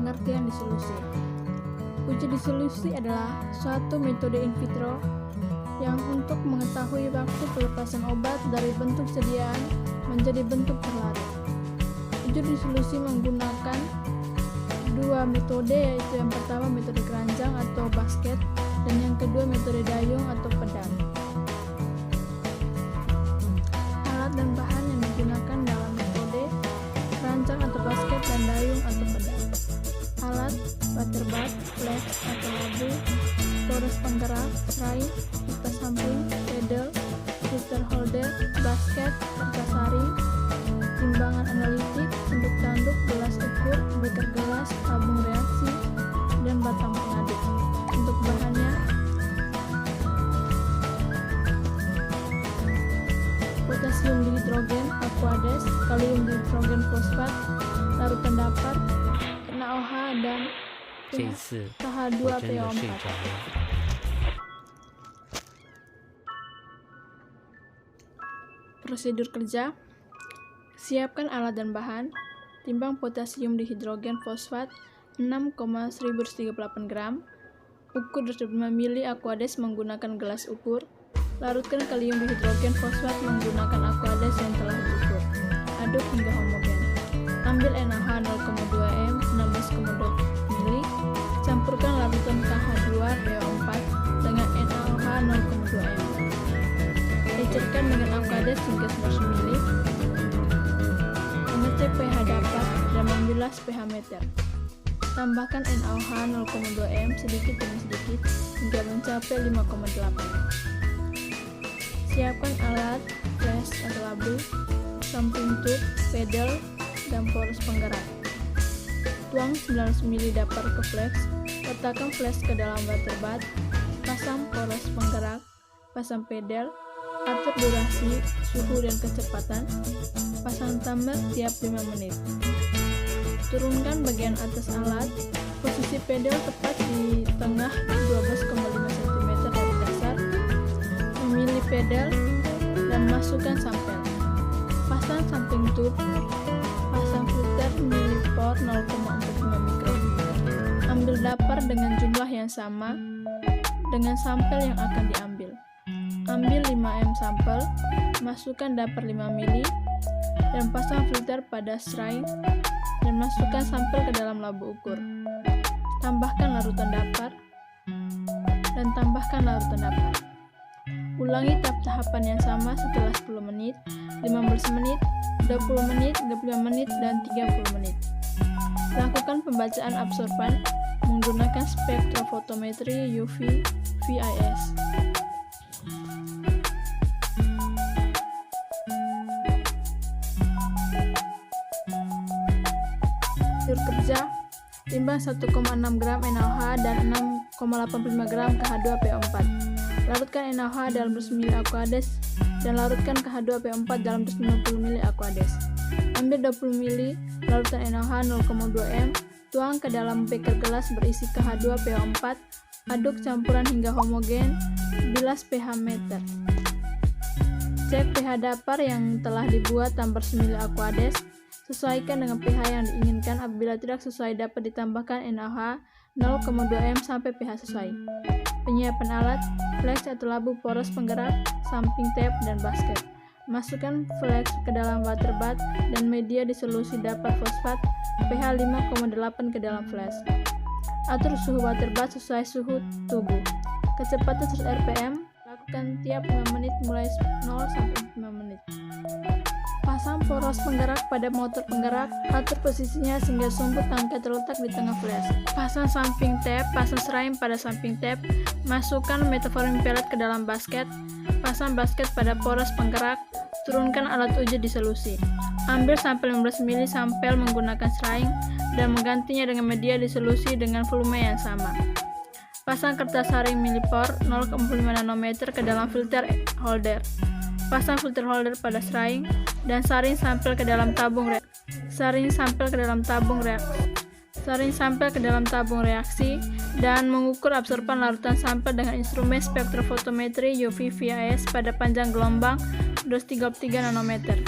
pengertian disolusi. Uji disolusi adalah suatu metode in vitro yang untuk mengetahui waktu pelepasan obat dari bentuk sediaan menjadi bentuk terlarut. Uji disolusi menggunakan dua metode, yaitu yang pertama metode keranjang atau basket dan yang kedua metode dayung atau pedang. Alat dan bahan yang digunakan dalam metode keranjang atau basket dan dayung atau pedang. Alat: water bath, flask atau labu, poros penggerak, serai, kertas sampling, pedal, filter holder, basket, kertas saring, timbangan analitik, sendok tanduk, gelas ukur, beker gelas, tabung reaksi, dan batang pengaduk. Untuk bahannya, potasium dihidrogen aqueous, kalium dihidrogen fosfat, larutan dapat, NaOH dan KH2PO4. Prosedur kerja: siapkan alat dan bahan. Timbang potasium dihidrogen fosfat 6,1138 gram. Ukur 25 ml aqueous menggunakan gelas ukur. Larutkan kalium dihidrogen fosfat menggunakan aqueous yang telah diukur. Aduk hingga homogen. Ambil NaOH 0,2 m 16,2 ml. Campurkan larutan KH2PO4 dengan NaOH 0,2 m. Cairkan dengan aqueous hingga 100 ml. Mengecek pH dapat dan membilas pH meter. Tambahkan NaOH 0,2 m sedikit demi sedikit hingga mencapai 5,8. Siapkan alat, flask atau labu, sampling tube, pedal, dan poros penggerak. Tuang 900 ml dapur ke flask. Letakkan flask ke dalam water bath. Pasang poros penggerak. Pasang pedal. Atur durasi, suhu, dan kecepatan. Pasang timer tiap 5 menit. Turunkan bagian atas alat. Posisi pedal tepat di tengah 12,5 cm dari dasar. Memilih pedal dan masukkan sampel. Pasang sampling tube. Pasang filter milipor 0,45 mikron. Ambil dapur dengan jumlah yang sama dengan sampel yang akan diambil. Ambil 5 m sampel, masukkan dapur 5 ml, dan pasang filter pada serai, dan masukkan sampel ke dalam labu ukur. Tambahkan larutan dapur, dan tambahkan larutan dapur. Ulangi tahapan yang sama setelah 10 menit, 15 menit, 20 menit, 25 menit, dan 30 menit. Lakukan pembacaan absorban menggunakan spektrofotometri UV VIS. Prosedur kerja: timbang 1,6 gram NaOH dan 6,85 gram KH2PO4. Larutkan NaOH dalam 200 ml aqueous dan larutkan KH2PO4 dalam 250 ml aqueous. Ambil 20 ml larutan NaOH 0,2 m, tuang ke dalam beker gelas berisi KH2PO4, aduk campuran hingga homogen, bilas pH meter. Cek pH dapur yang telah dibuat tambah 100 ml aqueous. Sesuaikan dengan pH yang diinginkan. Apabila tidak sesuai, dapat ditambahkan NaOH 0,2 m sampai pH sesuai. Penyiapan alat: flask atau labu poros penggerak, samping tape, dan basket. Masukkan flask ke dalam water bath dan media disolusi dapur fosfat pH 5,8 ke dalam flask. Atur suhu water bath sesuai suhu tubuh. Kecepatan 100 rpm. Lakukan tiap 5 menit mulai 0 sampai 5 menit. Pasang poros penggerak pada motor penggerak. Atur posisinya sehingga sumbu tangkai terletak di tengah flask. Pasang samping tape. Pasang serai pada samping tape. Masukkan metformin pellet ke dalam basket. Pasang basket pada poros penggerak. Turunkan alat uji disolusi. Ambil sampel 15 ml sampel menggunakan serai dan menggantinya dengan media disolusi dengan volume yang sama. Pasang kertas saring milipor 0,5 nanometer ke dalam filter holder. Pasang filter holder pada serai dan saring sampel ke dalam tabung reaksi. Saring sampel ke dalam tabung reaksi dan mengukur absorban larutan sampel dengan instrumen spektrofotometri UV VIS pada panjang gelombang 233 nanometer.